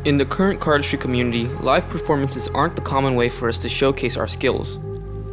In the current cardistry community, live performances aren't the common way for us to showcase our skills.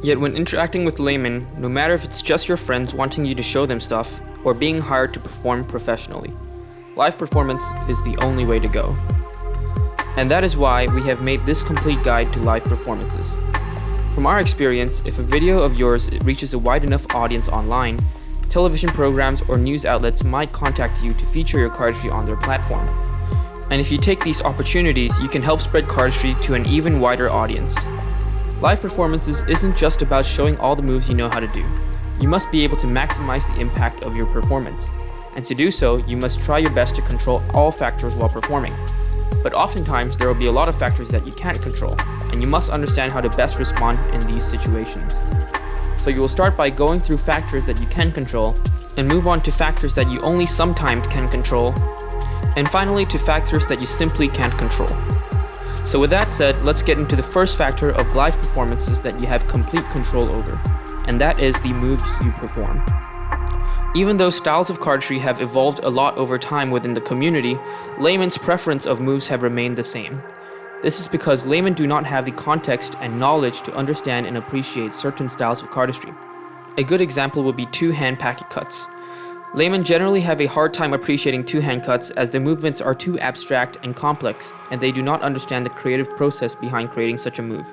Yet when interacting with laymen, no matter if it's just your friends wanting you to show them stuff, or being hired to perform professionally, live performance is the only way to go. And that is why we have made this complete guide to live performances. From our experience, if a video of yours reaches a wide enough audience online, television programs or news outlets might contact you to feature your cardistry on their platform. And if you take these opportunities, you can help spread cardistry to an even wider audience. Live performances isn't just about showing all the moves you know how to do. You must be able to maximize the impact of your performance. And to do so, you must try your best to control all factors while performing. But oftentimes, there will be a lot of factors that you can't control, and you must understand how to best respond in these situations. So you will start by going through factors that you can control, and move on to factors that you only sometimes can control, and finally to factors that you simply can't control. So with that said, let's get into the first factor of live performances that you have complete control over, and that is the moves you perform. Even though styles of cardistry have evolved a lot over time within the community, laymen's preference of moves have remained the same. This is because laymen do not have the context and knowledge to understand and appreciate certain styles of cardistry. A good example would be two-hand packet cuts. Laymen generally have a hard time appreciating two-hand cuts as the movements are too abstract and complex, and they do not understand the creative process behind creating such a move.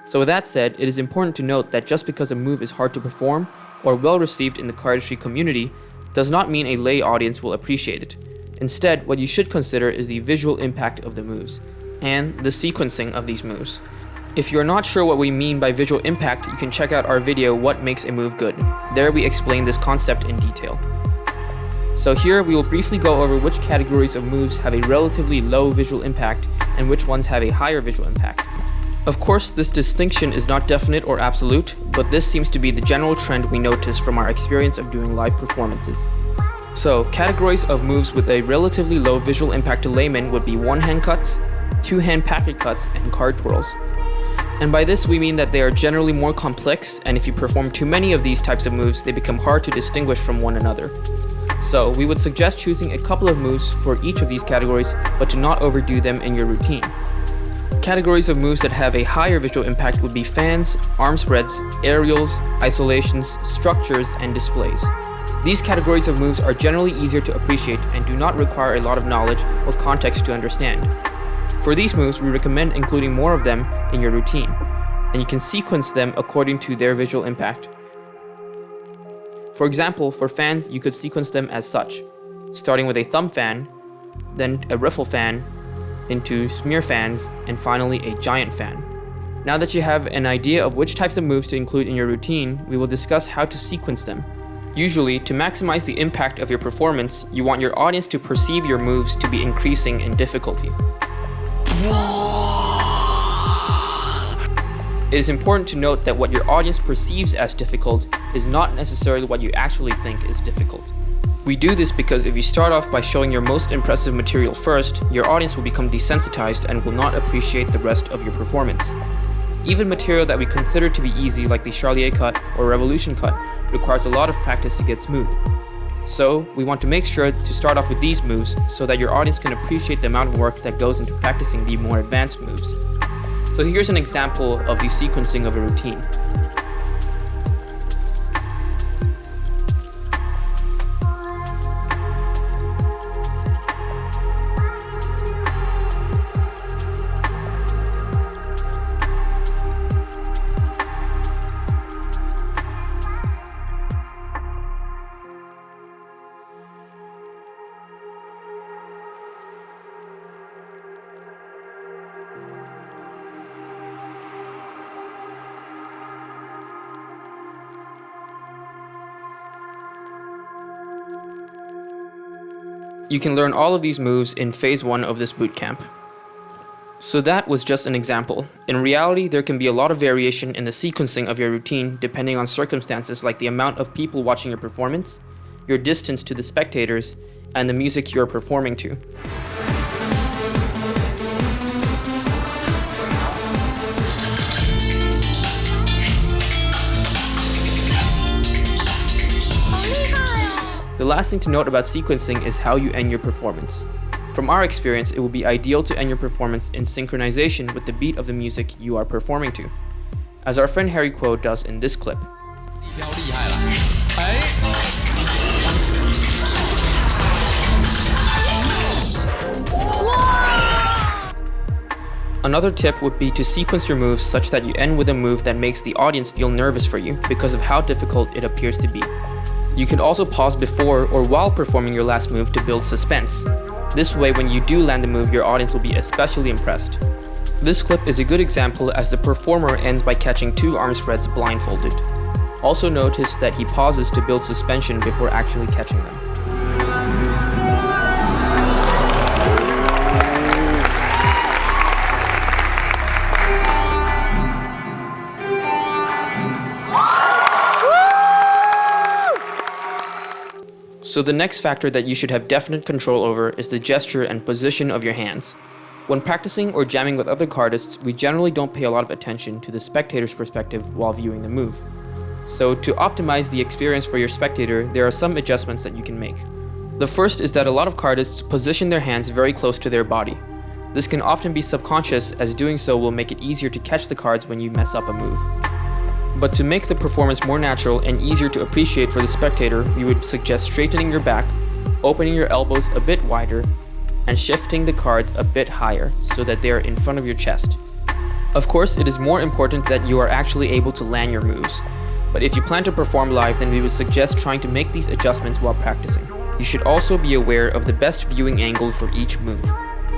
So with that said, it is important to note that just because a move is hard to perform or well received in the cardistry community does not mean a lay audience will appreciate it. Instead, what you should consider is the visual impact of the moves and the sequencing of these moves. If you're not sure what we mean by visual impact, you can check out our video, What Makes a Move Good. There we explain this concept in detail. So here we will briefly go over which categories of moves have a relatively low visual impact and which ones have a higher visual impact. Of course, this distinction is not definite or absolute, but this seems to be the general trend we notice from our experience of doing live performances. So, categories of moves with a relatively low visual impact to laymen would be one-hand cuts, two-hand packet cuts, and card twirls. And by this we mean that they are generally more complex, and if you perform too many of these types of moves, they become hard to distinguish from one another. So, we would suggest choosing a couple of moves for each of these categories, but to not overdo them in your routine. Categories of moves that have a higher visual impact would be fans, arm spreads, aerials, isolations, structures, and displays. These categories of moves are generally easier to appreciate and do not require a lot of knowledge or context to understand. For these moves, we recommend including more of them in your routine, and you can sequence them according to their visual impact. For example, for fans, you could sequence them as such, starting with a thumb fan, then a riffle fan, into smear fans, and finally a giant fan. Now that you have an idea of which types of moves to include in your routine, we will discuss how to sequence them. Usually, to maximize the impact of your performance, you want your audience to perceive your moves to be increasing in difficulty. It is important to note that what your audience perceives as difficult is not necessarily what you actually think is difficult. We do this because if you start off by showing your most impressive material first, your audience will become desensitized and will not appreciate the rest of your performance. Even material that we consider to be easy, like the Charlier cut or Revolution cut, requires a lot of practice to get smooth. So, we want to make sure to start off with these moves so that your audience can appreciate the amount of work that goes into practicing the more advanced moves. So here's an example of the sequencing of a routine. You can learn all of these moves in phase 1 of this bootcamp. So that was just an example. In reality, there can be a lot of variation in the sequencing of your routine depending on circumstances like the amount of people watching your performance, your distance to the spectators, and the music you are performing to. The last thing to note about sequencing is how you end your performance. From our experience, it will be ideal to end your performance in synchronization with the beat of the music you are performing to, as our friend Harry Kuo does in this clip. Another tip would be to sequence your moves such that you end with a move that makes the audience feel nervous for you because of how difficult it appears to be. You could also pause before or while performing your last move to build suspense. This way, when you do land the move, your audience will be especially impressed. This clip is a good example as the performer ends by catching 2 arm spreads blindfolded. Also notice that he pauses to build suspension before actually catching them. So the next factor that you should have definite control over is the gesture and position of your hands. When practicing or jamming with other cardists, we generally don't pay a lot of attention to the spectator's perspective while viewing the move. So to optimize the experience for your spectator, there are some adjustments that you can make. The first is that a lot of cardists position their hands very close to their body. This can often be subconscious, as doing so will make it easier to catch the cards when you mess up a move. But to make the performance more natural and easier to appreciate for the spectator, we would suggest straightening your back, opening your elbows a bit wider, and shifting the cards a bit higher so that they are in front of your chest. Of course, it is more important that you are actually able to land your moves. But if you plan to perform live, then we would suggest trying to make these adjustments while practicing. You should also be aware of the best viewing angle for each move,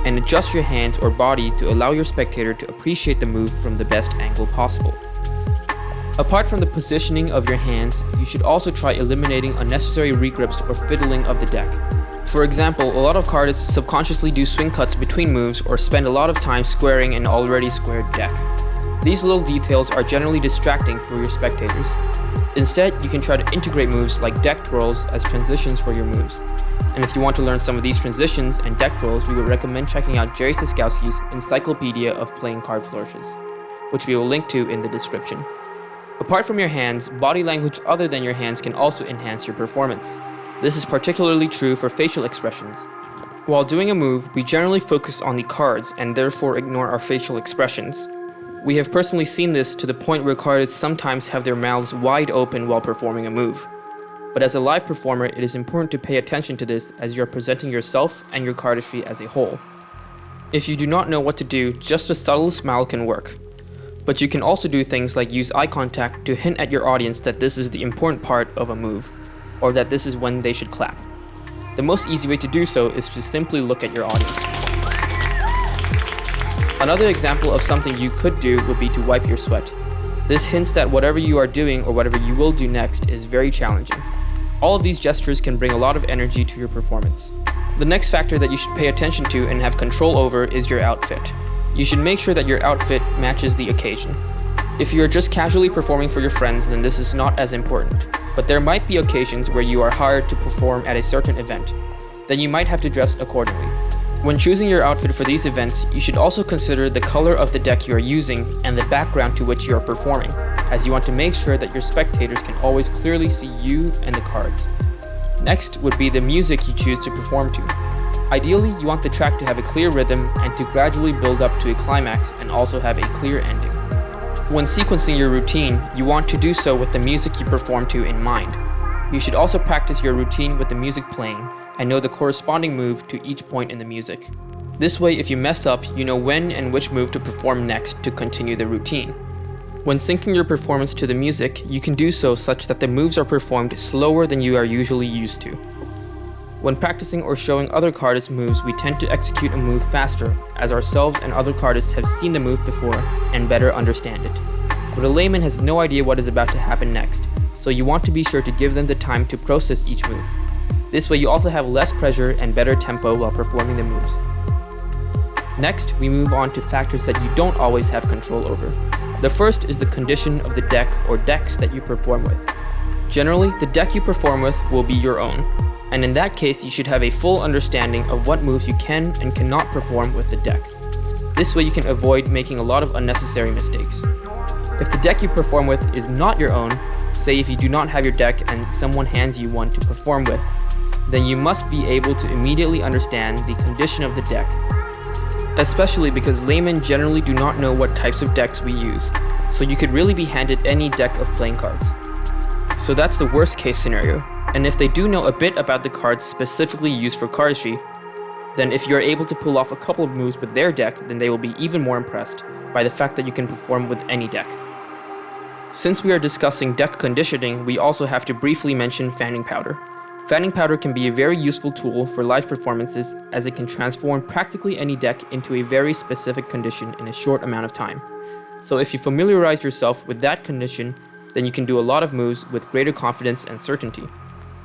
and adjust your hands or body to allow your spectator to appreciate the move from the best angle possible. Apart from the positioning of your hands, you should also try eliminating unnecessary regrips or fiddling of the deck. For example, a lot of cardists subconsciously do swing cuts between moves or spend a lot of time squaring an already squared deck. These little details are generally distracting for your spectators. Instead, you can try to integrate moves like deck twirls as transitions for your moves. And if you want to learn some of these transitions and deck twirls, we would recommend checking out Jerry Siskowski's Encyclopedia of Playing Card Flourishes, which we will link to in the description. Apart from your hands, body language other than your hands can also enhance your performance. This is particularly true for facial expressions. While doing a move, we generally focus on the cards and therefore ignore our facial expressions. We have personally seen this to the point where cardists sometimes have their mouths wide open while performing a move. But as a live performer, it is important to pay attention to this as you are presenting yourself and your cardistry as a whole. If you do not know what to do, just a subtle smile can work. But you can also do things like use eye contact to hint at your audience that this is the important part of a move, or that this is when they should clap. The most easy way to do so is to simply look at your audience. Another example of something you could do would be to wipe your sweat. This hints that whatever you are doing or whatever you will do next is very challenging. All of these gestures can bring a lot of energy to your performance. The next factor that you should pay attention to and have control over is your outfit. You should make sure that your outfit matches the occasion. If you are just casually performing for your friends, then this is not as important. But there might be occasions where you are hired to perform at a certain event. Then you might have to dress accordingly. When choosing your outfit for these events, you should also consider the color of the deck you are using and the background to which you are performing, as you want to make sure that your spectators can always clearly see you and the cards. Next would be the music you choose to perform to. Ideally, you want the track to have a clear rhythm and to gradually build up to a climax and also have a clear ending. When sequencing your routine, you want to do so with the music you perform to in mind. You should also practice your routine with the music playing and know the corresponding move to each point in the music. This way, if you mess up, you know when and which move to perform next to continue the routine. When syncing your performance to the music, you can do so such that the moves are performed slower than you are usually used to. When practicing or showing other cardists moves, we tend to execute a move faster, as ourselves and other cardists have seen the move before and better understand it. But a layman has no idea what is about to happen next, so you want to be sure to give them the time to process each move. This way you also have less pressure and better tempo while performing the moves. Next, we move on to factors that you don't always have control over. The first is the condition of the deck or decks that you perform with. Generally, the deck you perform with will be your own. And in that case, you should have a full understanding of what moves you can and cannot perform with the deck. This way you can avoid making a lot of unnecessary mistakes. If the deck you perform with is not your own, say if you do not have your deck and someone hands you one to perform with, then you must be able to immediately understand the condition of the deck, especially because laymen generally do not know what types of decks we use, so you could really be handed any deck of playing cards. So that's the worst case scenario, and if they do know a bit about the cards specifically used for cardistry, then if you're able to pull off a couple of moves with their deck, then they will be even more impressed by the fact that you can perform with any deck. Since we are discussing deck conditioning, we also have to briefly mention fanning powder. Fanning powder can be a very useful tool for live performances as it can transform practically any deck into a very specific condition in a short amount of time. So if you familiarize yourself with that condition, then you can do a lot of moves with greater confidence and certainty.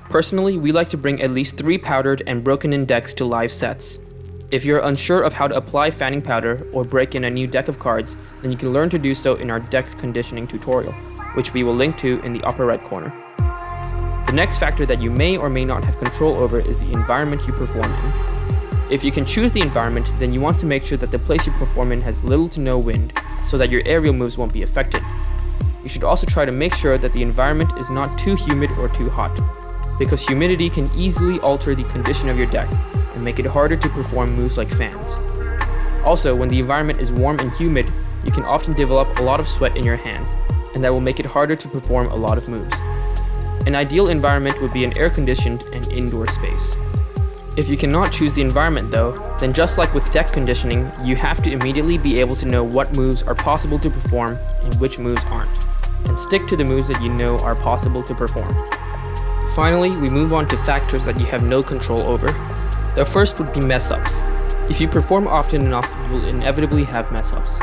Personally, we like to bring at least 3 powdered and broken in decks to live sets. If you're unsure of how to apply fanning powder or break in a new deck of cards, then you can learn to do so in our deck conditioning tutorial, which we will link to in the upper right corner. The next factor that you may or may not have control over is the environment you perform in. If you can choose the environment, then you want to make sure that the place you perform in has little to no wind, so that your aerial moves won't be affected. You should also try to make sure that the environment is not too humid or too hot, because humidity can easily alter the condition of your deck and make it harder to perform moves like fans. Also, when the environment is warm and humid, you can often develop a lot of sweat in your hands, and that will make it harder to perform a lot of moves. An ideal environment would be an air-conditioned and indoor space. If you cannot choose the environment though, then just like with deck conditioning, you have to immediately be able to know what moves are possible to perform and which moves aren't, and stick to the moves that you know are possible to perform. Finally, we move on to factors that you have no control over. The first would be mess-ups. If you perform often enough, you will inevitably have mess-ups.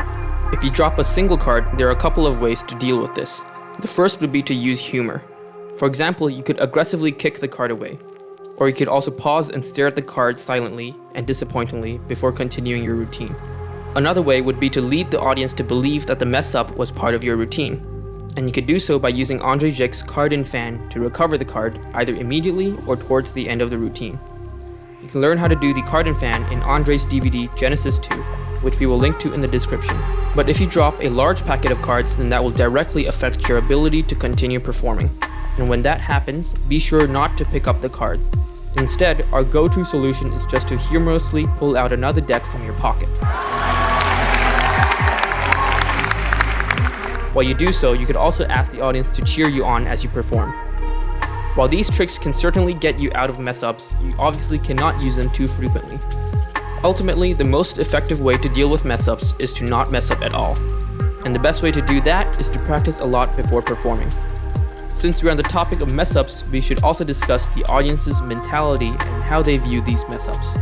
If you drop a single card, there are a couple of ways to deal with this. The first would be to use humor. For example, you could aggressively kick the card away, or you could also pause and stare at the card silently and disappointingly before continuing your routine. Another way would be to lead the audience to believe that the mess-up was part of your routine, and you could do so by using Andre Jick's card in fan to recover the card either immediately or towards the end of the routine. You can learn how to do the card in fan in Andre's DVD Genesis 2, which we will link to in the description. But if you drop a large packet of cards, then that will directly affect your ability to continue performing. And when that happens, be sure not to pick up the cards. Instead, our go-to solution is just to humorously pull out another deck from your pocket. While you do so, you could also ask the audience to cheer you on as you perform. While these tricks can certainly get you out of mess-ups, you obviously cannot use them too frequently. Ultimately, the most effective way to deal with mess-ups is to not mess up at all. And the best way to do that is to practice a lot before performing. Since we're on the topic of mess-ups, we should also discuss the audience's mentality and how they view these mess-ups.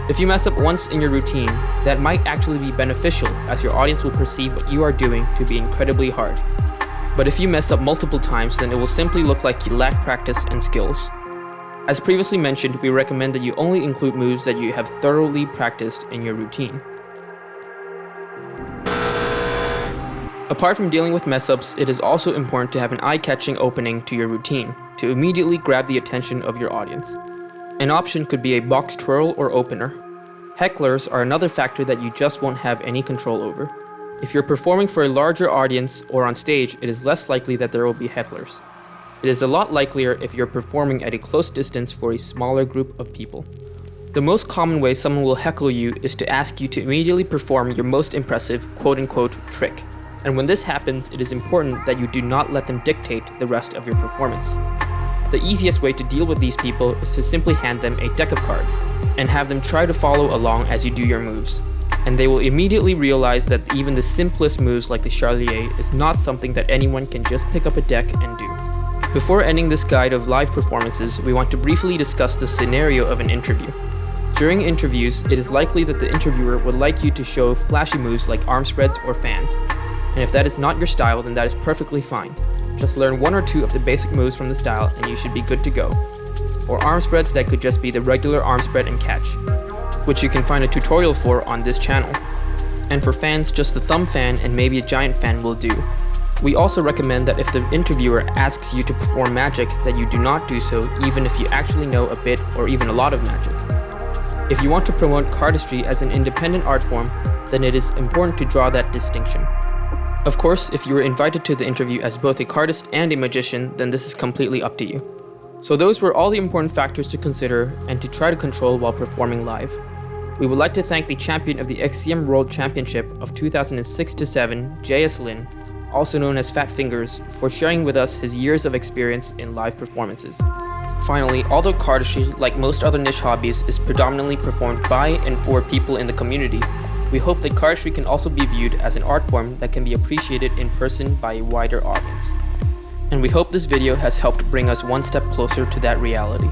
If you mess up once in your routine, that might actually be beneficial as your audience will perceive what you are doing to be incredibly hard. But if you mess up multiple times, then it will simply look like you lack practice and skills. As previously mentioned, we recommend that you only include moves that you have thoroughly practiced in your routine. Apart from dealing with mess-ups, it is also important to have an eye-catching opening to your routine to immediately grab the attention of your audience. An option could be a box twirl or opener. Hecklers are another factor that you just won't have any control over. If you're performing for a larger audience or on stage, it is less likely that there will be hecklers. It is a lot likelier if you're performing at a close distance for a smaller group of people. The most common way someone will heckle you is to ask you to immediately perform your most impressive quote-unquote trick. And when this happens, it is important that you do not let them dictate the rest of your performance. The easiest way to deal with these people is to simply hand them a deck of cards and have them try to follow along as you do your moves. And they will immediately realize that even the simplest moves like the Charlier is not something that anyone can just pick up a deck and do. Before ending this guide of live performances, we want to briefly discuss the scenario of an interview. During interviews, it is likely that the interviewer would like you to show flashy moves like arm spreads or fans. And if that is not your style, then that is perfectly fine. Just learn 1 or 2 of the basic moves from the style and you should be good to go. For arm spreads, that could just be the regular arm spread and catch, which you can find a tutorial for on this channel. And for fans, just the thumb fan and maybe a giant fan will do. We also recommend that if the interviewer asks you to perform magic, that you do not do so even if you actually know a bit or even a lot of magic. If you want to promote cardistry as an independent art form, then it is important to draw that distinction. Of course, if you were invited to the interview as both a cardist and a magician, then this is completely up to you. So those were all the important factors to consider and to try to control while performing live. We would like to thank the champion of the XCM World Championship of 2006-7, J.S. Lin, also known as Fat Fingers, for sharing with us his years of experience in live performances. Finally, although cardistry, like most other niche hobbies, is predominantly performed by and for people in the community, we hope that cardistry can also be viewed as an art form that can be appreciated in person by a wider audience. And we hope this video has helped bring us one step closer to that reality.